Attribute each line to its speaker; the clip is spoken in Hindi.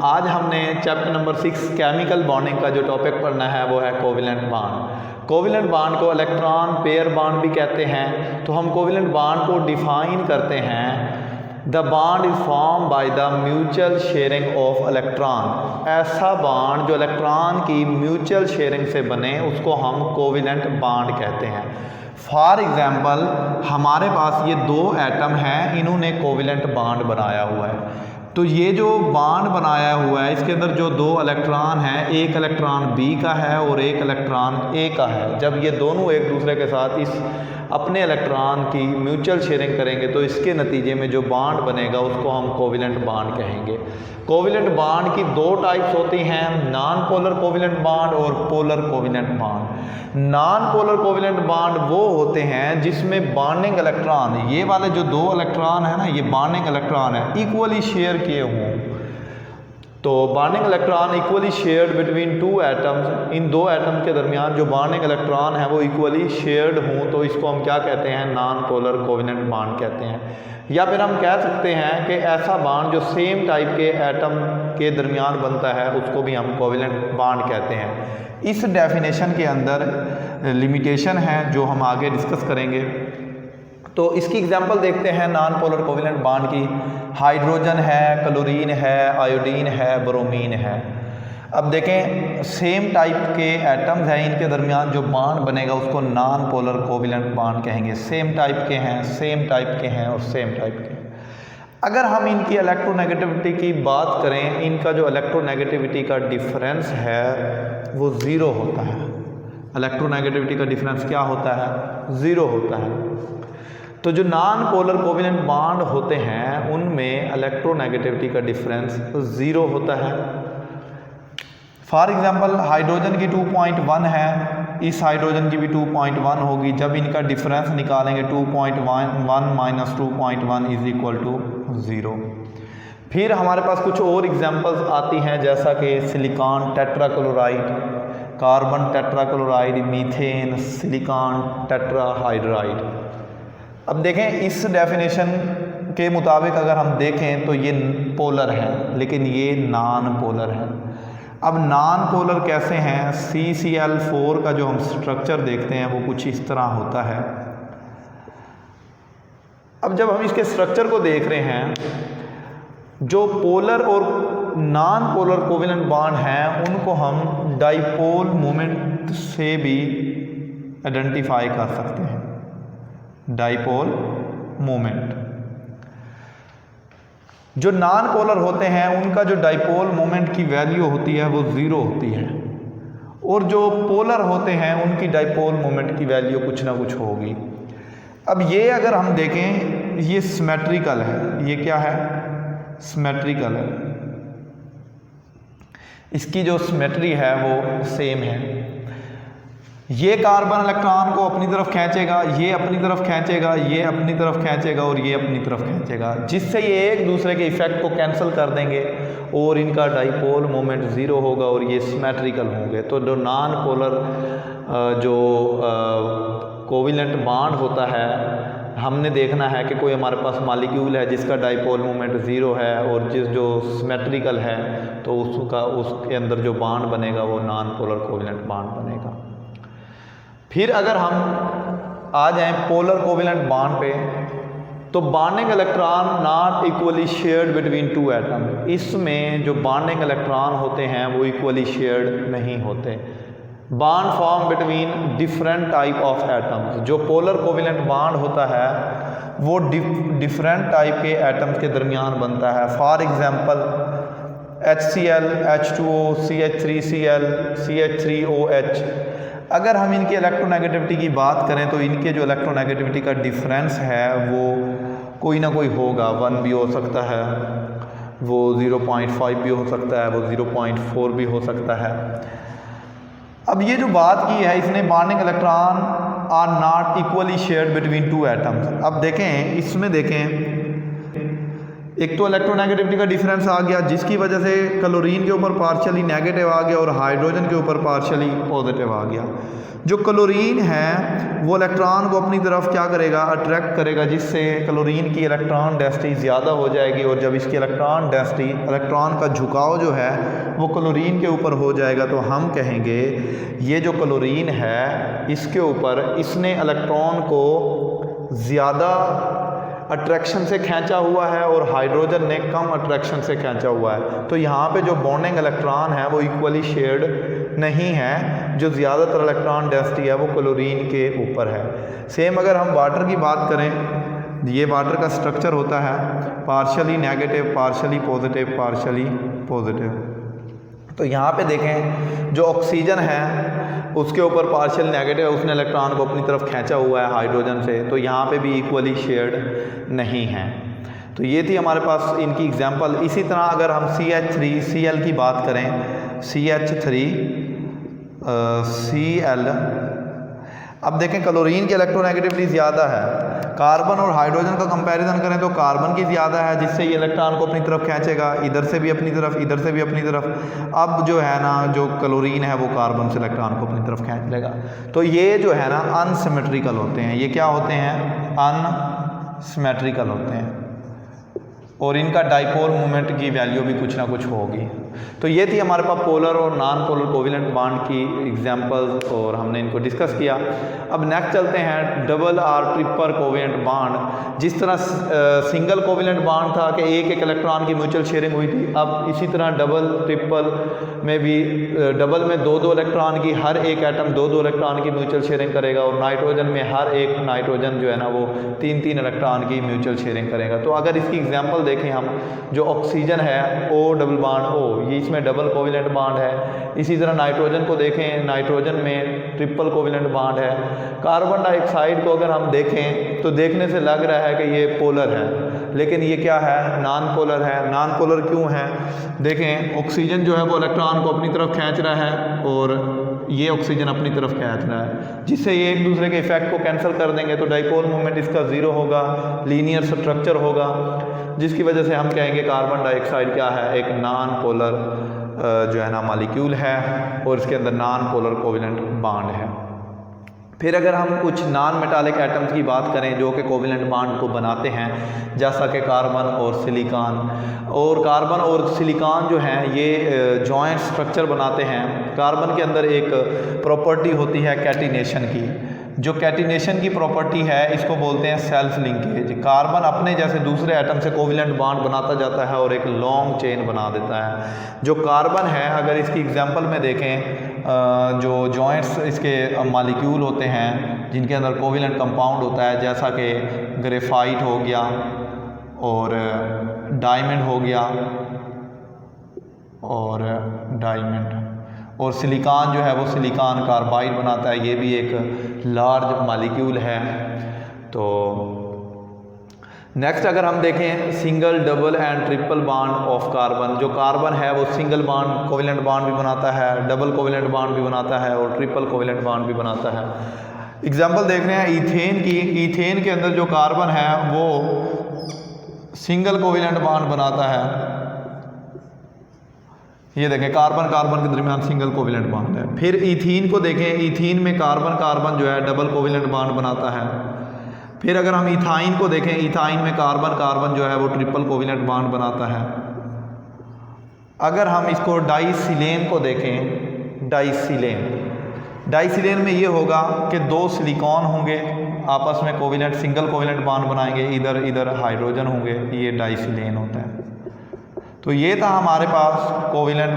Speaker 1: आज हमने चैप्टर नंबर 6 केमिकल बॉन्डिंग का जो टॉपिक पढ़ना है वो है कोवेलेंट बॉन्ड। कोवेलेंट बॉन्ड को इलेक्ट्रॉन पेयर बॉन्ड भी कहते हैं। तो हम कोवेलेंट बॉन्ड को डिफाइन करते हैं, the bond is form by the mutual sharing of electron. ऐसा बॉन्ड जो इलेक्ट्रॉन की म्यूचुअल शेयरिंग से बने उसको हम कोवेलेंट बॉन्ड कहते हैं। फॉर एग्जाम्पल हमारे पास ये दो एटम हैं, इन्होंने कोवेलेंट बॉन्ड बनाया हुआ है। तो ये जो बॉन्ड बनाया हुआ है इसके अंदर जो दो इलेक्ट्रॉन हैं, एक इलेक्ट्रॉन बी का है और एक इलेक्ट्रॉन ए का है। जब ये दोनों एक दूसरे के साथ इस अपने इलेक्ट्रॉन की म्यूचुअल शेयरिंग करेंगे तो इसके नतीजे में जो बॉन्ड बनेगा उसको हम कोवेलेंट बॉन्ड कहेंगे। कोवेलेंट बॉन्ड की दो टाइप्स होती हैं, नॉन पोलर कोवेलेंट बॉन्ड और polar covalent bond. Non polar covalent bond वो होते हैं जिसमें बॉन्डिंग इलेक्ट्रॉन, ये वाले जो दो इलेक्ट्रॉन है ना, ये बॉन्डिंग इलेक्ट्रॉन है, इक्वली शेयर किए हों। तो bonding electron equally shared between two atoms, इन दो एटम के दरमियान जो बॉन्डिंग इलेक्ट्रॉन है वो इक्वली शेयर्ड हों, तो इसको हम क्या कहते हैं, नॉन पोलर कोवेलेंट बॉन्ड कहते हैं। या फिर हम कह सकते हैं कि ऐसा बॉन्ड जो सेम टाइप के एटम के दरमियान बनता है उसको भी हम कोवेलेंट बॉन्ड कहते हैं। इस डेफिनेशन के अंदर लिमिटेशन है जो हम आगे डिस्कस करेंगे। तो इसकी एग्जांपल देखते हैं नॉन पोलर कोवेलेंट बॉन्ड की। हाइड्रोजन है, क्लोरीन है, आयोडीन है, ब्रोमीन है। अब देखें सेम टाइप के एटम्स हैं, इनके दरमियान जो बॉन्ड बनेगा उसको नॉन पोलर कोवेलेंट बॉन्ड कहेंगे। सेम टाइप के हैं, सेम टाइप के हैं और सेम टाइप के हैं। अगर हम इनकी इलेक्ट्रोनेगेटिविटी की बात करें, इनका जो इलेक्ट्रोनेगेटिविटी का डिफरेंस है वो ज़ीरो होता है। इलेक्ट्रोनेगेटिविटी का डिफरेंस क्या होता है, ज़ीरो होता है। तो जो नॉन पोलर कोवेलेंट बॉन्ड होते हैं उनमें इलेक्ट्रोनेगेटिविटी का डिफरेंस ज़ीरो होता है। फॉर एग्जांपल हाइड्रोजन की 2.1 है, इस हाइड्रोजन की भी 2.1 होगी। जब इनका डिफरेंस निकालेंगे 2.1 माइनस 2.1 इज इक्वल टू 0। फिर हमारे पास कुछ और एग्जांपल्स आती हैं जैसा कि silicon tetrachloride, carbon tetrachloride, methane, silicon tetrahydride. अब देखें इस डेफिनेशन के मुताबिक अगर हम देखें तो ये पोलर है लेकिन ये नॉन पोलर है। अब नॉन पोलर कैसे हैं, CCl4 का जो हम स्ट्रक्चर देखते हैं वो कुछ इस तरह होता है। अब जब हम इसके स्ट्रक्चर को देख रहे हैं, जो पोलर और नॉन पोलर कोवेलेंट बॉन्ड हैं उनको हम डाइपोल मोमेंट से भी आइडेंटिफाई कर सकते हैं। डाइपोल मोमेंट, जो नॉन पोलर होते हैं उनका जो डाइपोल मोमेंट की वैल्यू होती है वो 0 होती है, और जो पोलर होते हैं उनकी डाइपोल मोमेंट की वैल्यू कुछ ना कुछ होगी। अब ये अगर हम देखें ये सिमेट्रिकल है, ये क्या है, सिमेट्रिकल है। इसकी जो सिमेट्री है वो सेम है। ये कार्बन इलेक्ट्रॉन को अपनी तरफ खींचेगा, ये अपनी तरफ खींचेगा, ये अपनी तरफ खींचेगा और ये अपनी तरफ खींचेगा, जिससे ये एक दूसरे के इफेक्ट को कैंसिल कर देंगे और इनका डाइपोल मोमेंट 0 होगा और ये सिमेट्रिकल होंगे। तो जो नॉन पोलर जो कोवेलेंट बॉन्ड होता है, हमने देखना है कि कोई हमारे पास मॉलिक्यूल है जिसका डाइपोल मोमेंट 0 है और जो सिमेट्रिकल है तो उसके अंदर जो बॉन्ड बनेगा वो नॉन पोलर कोवेलेंट बॉन्ड बनेगा। फिर अगर हम आ जाएं पोलर कोवेलेंट बॉन्ड पे, तो bonding electron not equally shared between to atom. इसमें जो बॉन्डिंग इलेक्ट्रॉन होते हैं वो इक्वली शेयर्ड नहीं होते। Bond form between different type of atoms. जो पोलर कोवेलेंट बॉन्ड होता है वो डिफरेंट टाइप के एटम्स के दरमियान बनता है। For example HCl, H2O, CH3Cl, CH3OH। अगर हम इनकी इलेक्ट्रोनेगेटिविटी की बात करें तो इनके जो इलेक्ट्रोनेगेटिविटी का डिफरेंस है वो कोई ना कोई होगा, 1 भी हो सकता है, वो 0.5 भी हो सकता है, वो 0.4 भी हो सकता है। अब ये जो बात की है इसने, bonding electron are not equally shared between two atoms. अब देखें इसमें देखें एक तो इलेक्ट्रोनेगेटिविटी का डिफरेंस आ गया जिसकी वजह से क्लोरीन के ऊपर पार्शियली नेगेटिव आ गया और हाइड्रोजन के ऊपर पार्शियली पॉजिटिव आ गया। जो क्लोरीन है वो इलेक्ट्रॉन को अपनी तरफ क्या करेगा, अट्रैक्ट करेगा, जिससे क्लोरीन की इलेक्ट्रॉन डेंसिटी ज़्यादा हो जाएगी और जब इसकी इलेक्ट्रॉन डेंसिटी, इलेक्ट्रॉन का झुकाव जो है वो क्लोरीन के ऊपर हो जाएगा तो हम कहेंगे ये जो क्लोरीन है इसके ऊपर इसने इलेक्ट्रॉन को ज़्यादा अट्रैक्शन से खींचा हुआ है और हाइड्रोजन ने कम अट्रैक्शन से खींचा हुआ है। तो यहाँ पे जो बॉन्डिंग इलेक्ट्रॉन है वो इक्वली शेयर्ड नहीं है, जो ज़्यादातर इलेक्ट्रॉन डेंसिटी है वो क्लोरीन के ऊपर है। सेम अगर हम वाटर की बात करें, ये वाटर का स्ट्रक्चर होता है partially negative, partially positive, partially positive. तो यहाँ पे देखें जो ऑक्सीजन है उसके ऊपर पार्शियल नेगेटिव है, उसने इलेक्ट्रॉन को अपनी तरफ खींचा हुआ है हाइड्रोजन से, तो यहाँ पे भी इक्वली शेयर्ड नहीं है। तो ये थी हमारे पास इनकी एग्जांपल। इसी तरह अगर हम CH3Cl की बात करें, CH3Cl, अब देखें क्लोरीन की इलेक्ट्रोनेगेटिविटी ज़्यादा है, कार्बन और हाइड्रोजन का कंपैरिजन करें तो कार्बन की ज़्यादा है जिससे ये इलेक्ट्रॉन को अपनी तरफ खींचेगा, इधर से भी अपनी तरफ, इधर से भी अपनी तरफ। अब जो है ना जो क्लोरीन है वो कार्बन से इलेक्ट्रॉन को अपनी तरफ खींच लेगा। तो ये जो है ना अनसिमेट्रिकल होते हैं, ये क्या होते हैं, अनसिमेट्रिकल होते हैं और इनका डाइपोल मोमेंट की वैल्यू भी कुछ ना कुछ होगी। तो ये थी हमारे पास पोलर और नॉन पोलर कोवेलेंट बॉन्ड की एग्जांपल्स और हमने इनको डिस्कस किया। अब नेक्स्ट चलते हैं डबल और ट्रिपल कोवेलेंट बॉन्ड। जिस तरह सिंगल कोवेलेंट बॉन्ड था कि एक एक इलेक्ट्रॉन की म्यूचुअल शेयरिंग हुई थी, अब इसी तरह डबल ट्रिपल में भी डबल में दो दो इलेक्ट्रॉन की, हर एक एटम दो दो इलेक्ट्रॉन की म्यूचुअल शेयरिंग करेगा और नाइट्रोजन में हर एक नाइट्रोजन जो है ना वो तीन तीन इलेक्ट्रॉन की म्यूचुअल शेयरिंग करेगा। तो अगर इसकी एग्जाम्पल देखें हम, जो ऑक्सीजन है O डबल बॉन्ड O, ये इसमें डबल कोवेलेंट बॉन्ड है। इसी तरह नाइट्रोजन को देखें, नाइट्रोजन में ट्रिपल कोवेलेंट बॉन्ड है। कार्बन डाइऑक्साइड को अगर हम देखें तो देखने से लग रहा है कि ये पोलर है, लेकिन ये क्या है, नॉन पोलर है। नॉन पोलर क्यों है, देखें ऑक्सीजन जो है वो इलेक्ट्रॉन को अपनी तरफ खींच रहा है और ये ऑक्सीजन अपनी तरफ खींच रहा है, जिससे ये एक दूसरे के इफेक्ट को कैंसिल कर देंगे तो डाइपोल मोमेंट इसका ज़ीरो होगा, लीनियर स्ट्रक्चर होगा, जिसकी वजह से हम कहेंगे कार्बन डाइऑक्साइड क्या है, एक नॉन पोलर जो है ना मॉलिक्यूल है और इसके अंदर नॉन पोलर कोवेलेंट बॉन्ड है। फिर अगर हम कुछ नॉन मेटालिक एटम्स की बात करें जो कि कोवेलेंट बॉन्ड को बनाते हैं, जैसा कि कार्बन और सिलिकॉन, और कार्बन और सिलिकॉन जो हैं ये जॉइंट स्ट्रक्चर बनाते हैं। कार्बन के अंदर एक प्रॉपर्टी होती है कैटिनेशन की, जो कैटिनेशन की प्रॉपर्टी है इसको बोलते हैं सेल्फ लिंकेज। कार्बन अपने जैसे दूसरे एटम से कोवेलेंट बॉन्ड बनाता जाता है और एक लॉन्ग चेन बना देता है। जो कार्बन है अगर इसकी एग्जांपल में देखें, जो जॉइंट्स इसके मॉलिक्यूल होते हैं जिनके अंदर कोवेलेंट कंपाउंड होता है, जैसा कि ग्रेफाइट हो गया और डायमंड हो गया और डायमंड, और सिलिकॉन जो है वो सिलिकॉन कार्बाइड बनाता है, ये भी एक लार्ज मॉलिक्यूल है। तो नेक्स्ट अगर हम देखें single, double and triple bond of carbon, जो कार्बन है वो सिंगल बॉन्ड कोवेलेंट बॉन्ड भी बनाता है, डबल कोवेलेंट बॉन्ड भी बनाता है और ट्रिपल कोवेलेंट बॉन्ड भी बनाता है। एग्जांपल देख रहे हैं ईथेन की। ईथेन के अंदर जो कार्बन है वो सिंगल कोवेलेंट बॉन्ड बनाता है, ये देखें कार्बन कार्बन के दरमियान सिंगल कोवेलेंट बॉन्ड है। फिर ईथीन को देखें, ईथीन में कार्बन कार्बन जो है डबल कोवेलेंट बॉन्ड बनाता है। फिर अगर हम इथाइन को देखें, इथाइन में कार्बन कार्बन जो है वो ट्रिपल कोवेलेंट बॉन्ड बनाता है। अगर हम इसको डाइसिलेन को देखें, डाइसिलेन में ये होगा कि दो सिलिकॉन होंगे आपस में कोवेलेंट, सिंगल कोवेलेंट बॉन्ड बनाएंगे, इधर इधर हाइड्रोजन होंगे, ये डाइसिलेन होता है। तो ये था हमारे पास कोवेलेंट